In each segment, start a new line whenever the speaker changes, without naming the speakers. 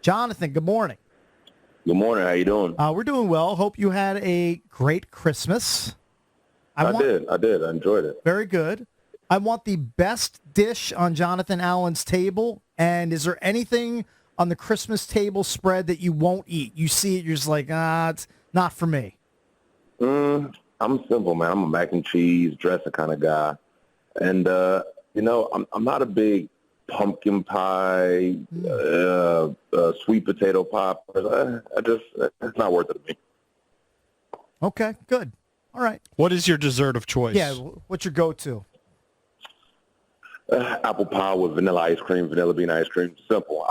Jonathan, good morning.
Good morning. How you doing?
We're doing well. Hope you had a great Christmas.
I did. I enjoyed it.
Very good. I want the best dish on Jonathan Allen's table. And is there anything on the Christmas table spread that you won't eat? You see it, you're just like, it's not for me.
I'm simple, man. I'm a mac and cheese dressing kind of guy. And, I'm not a big pumpkin pie, sweet potato pie. It's not worth it to me.
Okay, good. All right.
What is your dessert of choice?
Yeah, what's your go-to?
Apple pie with vanilla ice cream, vanilla bean ice cream. Simple.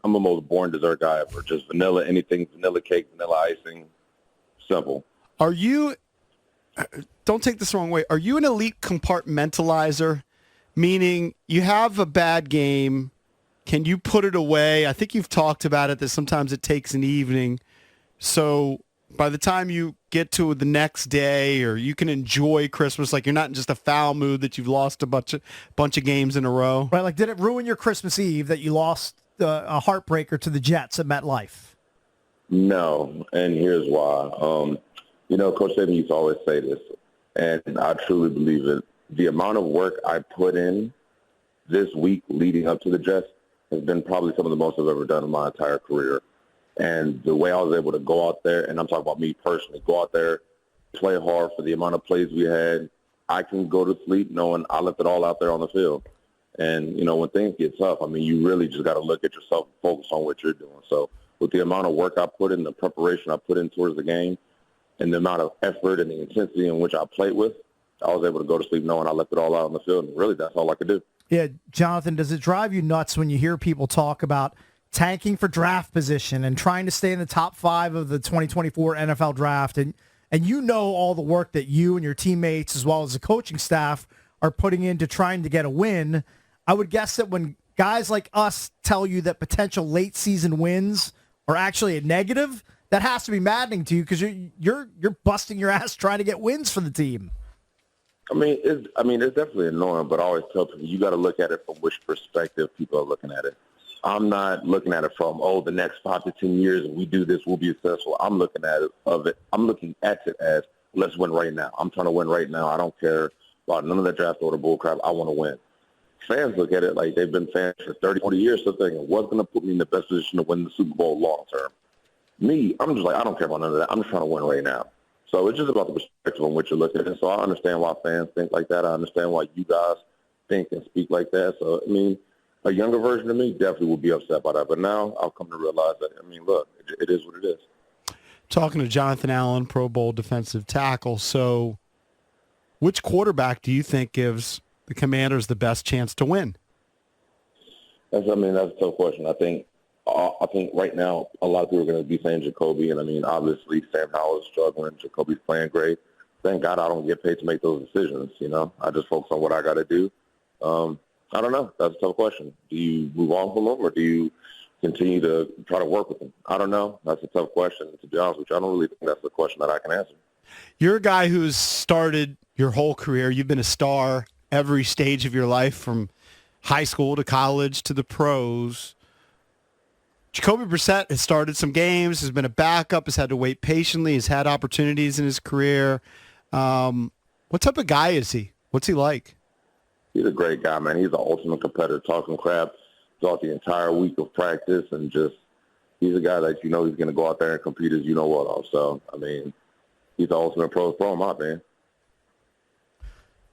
I'm the most boring dessert guy ever. Just vanilla, anything, vanilla cake, vanilla icing. Simple.
Are you, don't take this the wrong way, are you an elite compartmentalizer? Meaning you have a bad game, can you put it away? I think you've talked about it that sometimes it takes an evening. So by the time you get to the next day, or you can enjoy Christmas, like you're not in just a foul mood that you've lost a bunch of games in a row.
Right, like did it ruin your Christmas Eve that you lost a heartbreaker to the Jets at MetLife?
No, and here's why. Coach Saban used to always say this, and I truly believe it. The amount of work I put in this week leading up to the Jets has been probably some of the most I've ever done in my entire career. And the way I was able to go out there, and I'm talking about me personally, go out there, play hard for the amount of plays we had, I can go to sleep knowing I left it all out there on the field. And, when things get tough, you really just got to look at yourself and focus on what you're doing. So with the amount of work I put in, the preparation I put in towards the game, and the amount of effort and the intensity in which I played with, I was able to go to sleep knowing I left it all out on the field, and really that's all I could do.
Yeah, Jonathan, does it drive you nuts when you hear people talk about tanking for draft position and trying to stay in the top 5 of the 2024 NFL draft, and all the work that you and your teammates as well as the coaching staff are putting into trying to get a win? I would guess that when guys like us tell you that potential late season wins are actually a negative, that has to be maddening to you because you're busting your ass trying to get wins for the team.
It's definitely annoying, but I always tell people you got to look at it from which perspective people are looking at it. I'm not looking at it from, the next 5 to 10 years, if we do this, we'll be successful. I'm looking at it as, let's win right now. I'm trying to win right now. I don't care about none of that draft order bull crap. I want to win. Fans look at it like they've been fans for 30, 40 years, so thinking, what's going to put me in the best position to win the Super Bowl long term? Me, I'm just like, I don't care about none of that. I'm just trying to win right now. So it's just about the perspective on which you're looking at it. So I understand why fans think like that. I understand why you guys think and speak like that. So, a younger version of me definitely would be upset by that. But now I've come to realize that, look, it is what it is.
Talking to Jonathan Allen, Pro Bowl defensive tackle. So which quarterback do you think gives the Commanders the best chance to win?
That's a tough question. I think right now a lot of people are going to be saying Jacoby. And, obviously Sam Howell is struggling. Jacoby's playing great. Thank God I don't get paid to make those decisions, I just focus on what I got to do. I don't know. That's a tough question. Do you move on from him or do you continue to try to work with him? I don't know. That's a tough question. To be honest with you, I don't really think that's a question that I can answer.
You're a guy who's started your whole career. You've been a star every stage of your life, from high school to college to the pros. Jacoby Brissett has started some games, has been a backup, has had to wait patiently, has had opportunities in his career. What type of guy is he? What's he like?
He's a great guy, man. He's an ultimate competitor, talking crap throughout the entire week of practice, and he's a guy that he's going to go out there and compete as what of. So, he's the ultimate pro in my opinion.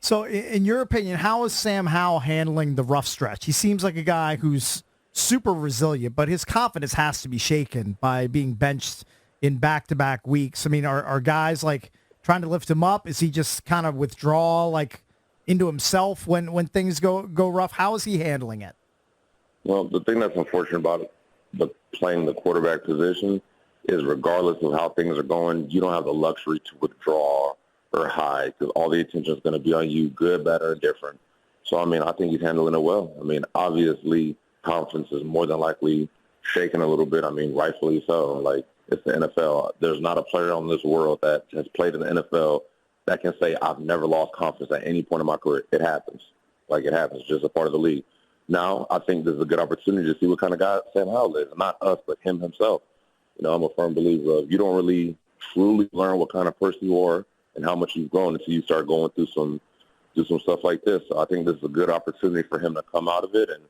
So, in your opinion, how is Sam Howell handling the rough stretch? He seems like a guy who's super resilient, but his confidence has to be shaken by being benched in back-to-back weeks. Are guys like trying to lift him up? Is he just kind of withdraw into himself when things go rough? How is he handling it?
Well, the thing that's unfortunate about it, playing the quarterback position, is regardless of how things are going, you don't have the luxury to withdraw or hide because all the attention is going to be on you, good, bad, or indifferent. So, I think he's handling it well. Obviously, confidence is more than likely shaken a little bit. Rightfully so. It's the NFL. There's not a player on this world that has played in the NFL that can say, I've never lost confidence at any point in my career. It happens. It happens. Just a part of the league. Now, I think there's a good opportunity to see what kind of guy Sam Howell is. Not us, but him himself. I'm a firm believer of you don't really truly learn what kind of person you are and how much you've grown until you start going through some stuff like this. So I think this is a good opportunity for him to come out of it and,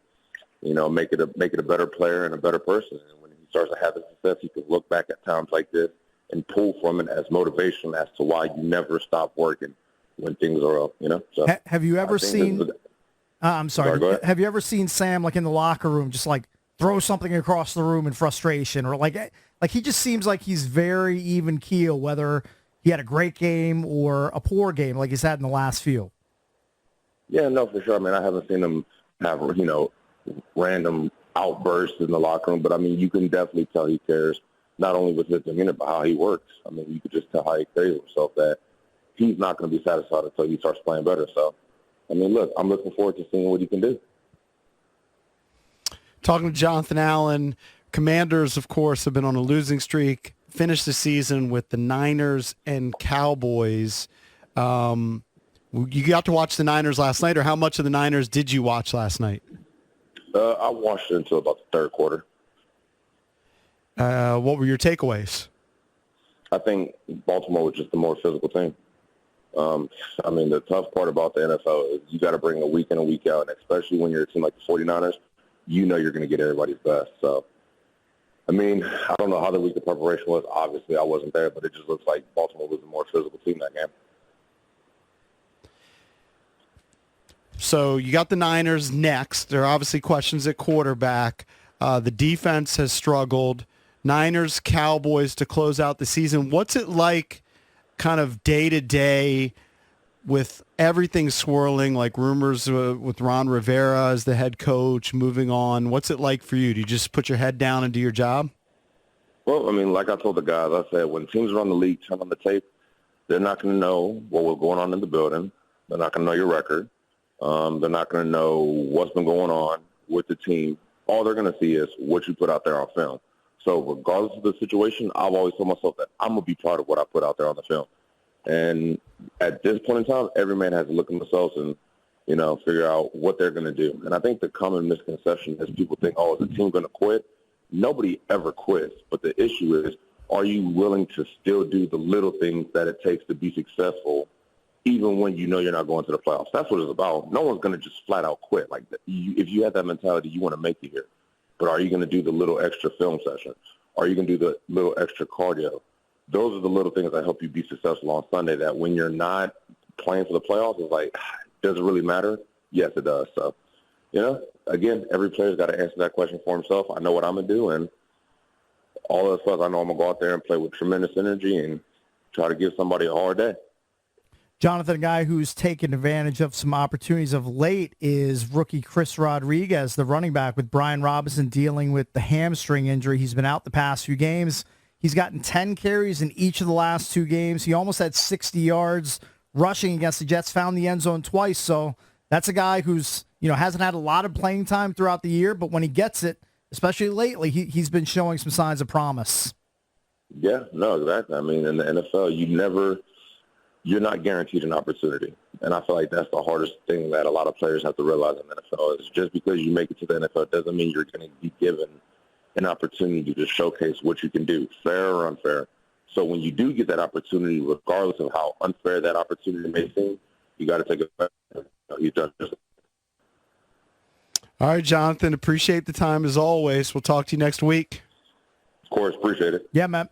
make it a better player and a better person. And when he starts to have the success, he can look back at times like this and pull from it as motivation as to why you never stop working when things are up, So
have you ever seen I'm sorry.
Go ahead.
Have you ever seen Sam in the locker room just throw something across the room in frustration, or he just seems like he's very even keel, whether he had a great game or a poor game like he's had in the last few?
Yeah, no, for sure. I haven't seen him have, random outbursts in the locker room, but you can definitely tell he cares not only with his demeanor, but how he works. You could just tell how he carries himself that he's not going to be satisfied until he starts playing better. So, look, I'm looking forward to seeing what he can do.
Talking to Jonathan Allen, Commanders, of course, have been on a losing streak, finished the season with the Niners and Cowboys. You got to watch the Niners last night, or how much of the Niners did you watch last night?
I watched it until about the third quarter.
What were your takeaways?
I think Baltimore was just the more physical team. The tough part about the NFL is you got to bring a week in, a week out, and especially when you're a team like the 49ers, you're going to get everybody's best. So, I don't know how the week of preparation was. Obviously, I wasn't there, but it just looks like Baltimore was the more physical team that game.
So you got the Niners next. There are obviously questions at quarterback. The defense has struggled. Niners, Cowboys to close out the season. What's it like kind of day-to-day with everything swirling, like rumors with Ron Rivera as the head coach, moving on? What's it like for you? Do you just put your head down and do your job?
Well, like I told the guys, I said when teams around the league turn on the tape, they're not going to know what was going on in the building. They're not going to know your record. They're not going to know what's been going on with the team. All they're going to see is what you put out there on film. So regardless of the situation, I've always told myself that I'm going to be proud of what I put out there on the film. And at this point in time, every man has to look at themselves and, figure out what they're going to do. And I think the common misconception is people think, is the team going to quit? Nobody ever quits. But the issue is, are you willing to still do the little things that it takes to be successful, even when you know you're not going to the playoffs? That's what it's about. No one's going to just flat out quit. If you have that mentality, you want to make it here. But are you going to do the little extra film session? Are you going to do the little extra cardio? Those are the little things that help you be successful on Sunday, that when you're not playing for the playoffs, it's does it really matter? Yes, it does. So, again, every player's got to answer that question for himself. I know what I'm going to do, and all of us, I know I'm going to go out there and play with tremendous energy and try to give somebody a hard day.
Jonathan, a guy who's taken advantage of some opportunities of late is rookie Chris Rodriguez, the running back, with Brian Robinson dealing with the hamstring injury. He's been out the past few games. He's gotten 10 carries in each of the last two games. He almost had 60 yards rushing against the Jets, found the end zone twice. So that's a guy who's, hasn't had a lot of playing time throughout the year, but when he gets it, especially lately, he's been showing some signs of promise.
Yeah, no, exactly. In the NFL, you're not guaranteed an opportunity. And I feel like that's the hardest thing that a lot of players have to realize in the NFL is just because you make it to the NFL doesn't mean you're going to be given an opportunity to showcase what you can do, fair or unfair. So when you do get that opportunity, regardless of how unfair that opportunity may seem, you got to take it. He's done just.
All right, Jonathan, appreciate the time as always. We'll talk to you next week.
Of course, appreciate it.
Yeah, man.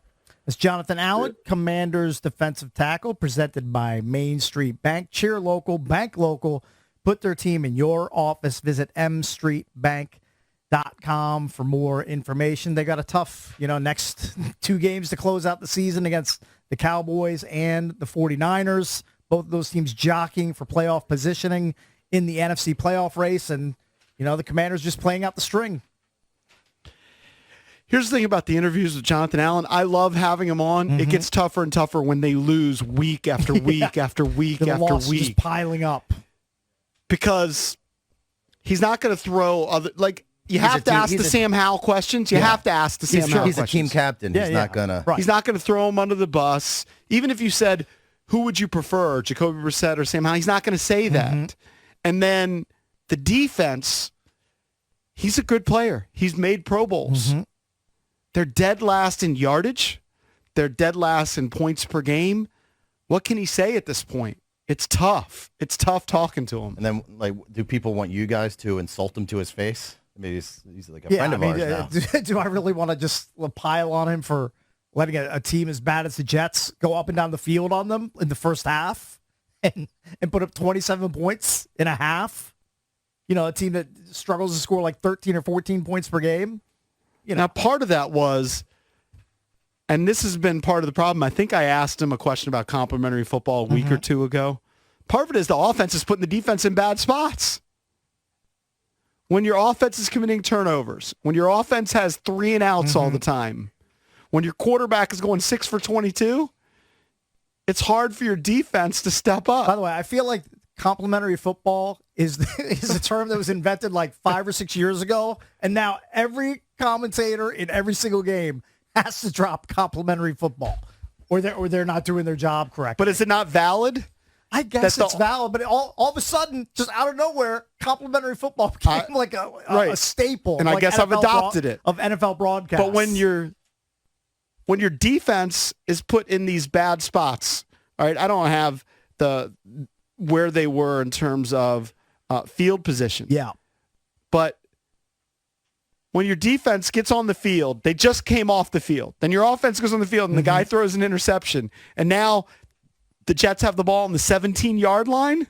It's Jonathan Allen, Commanders defensive tackle, presented by Main Street Bank. Cheer local, bank local. Put their team in your office. Visit mstreetbank.com for more information. They got a tough, next two games to close out the season against the Cowboys and the 49ers. Both of those teams jockeying for playoff positioning in the NFC playoff race. And, the Commanders just playing out the string.
Here's the thing about the interviews with Jonathan Allen. I love having him on. Mm-hmm. It gets tougher and tougher when they lose week after week after week after week.
Just piling up.
Because he's not going to throw other, you have to ask the Sam Howell questions. You have to ask the Sam Howell questions.
He's a team captain. He's not going to.
He's not going to throw him under the bus. Even if you said, who would you prefer, Jacoby Brissett or Sam Howell? He's not going to say that. Mm-hmm. And then the defense, He's a good player. He's made Pro Bowls.
Mm-hmm.
They're dead last in yardage. They're dead last in points per game. What can he say at this point? It's tough. It's tough talking to him.
And then, like, do people want you guys to insult him to his face? Maybe he's like a friend of ours now.
Do I really want to just pile on him for letting a team as bad as the Jets go up and down the field on them in the first half and put up 27 points in a half? You know, a team that struggles to score like 13 or 14 points per game. You know,
now, part of that was, and this has been part of the problem, I think I asked him a question about complimentary football a week or two ago. Part of it is the offense is putting the defense in bad spots. When your offense is committing turnovers, when your offense has 3 and outs all the time, when your quarterback is going 6 for 22, it's hard for your defense to step up.
By the way, I feel like complimentary football is a term that was invented like 5 or 6 years ago, and now every commentator in every single game has to drop complimentary football, or they're not doing their job correctly.
But is it not valid?
I guess it's valid, but all of a sudden, just out of nowhere, complimentary football became like a staple.
And
like
I guess I've adopted it
of NFL broadcasts.
But when your defense is put in these bad spots, all right, I don't have where they were in terms of field position.
Yeah.
But when your defense gets on the field, they just came off the field. Then your offense goes on the field and the guy throws an interception. And now the Jets have the ball on the 17-yard line.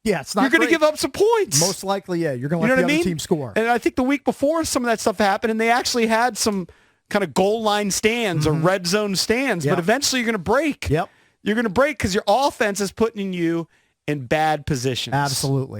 Yeah, it's not
You're going to give up some points.
Most likely, yeah. You're going to let the other team score.
And I think the week before some of that stuff happened, and they actually had some kind of goal line stands or red zone stands.
Yep.
But eventually you're going to break.
Yep.
You're going to break because your offense is putting you in bad positions.
Absolutely.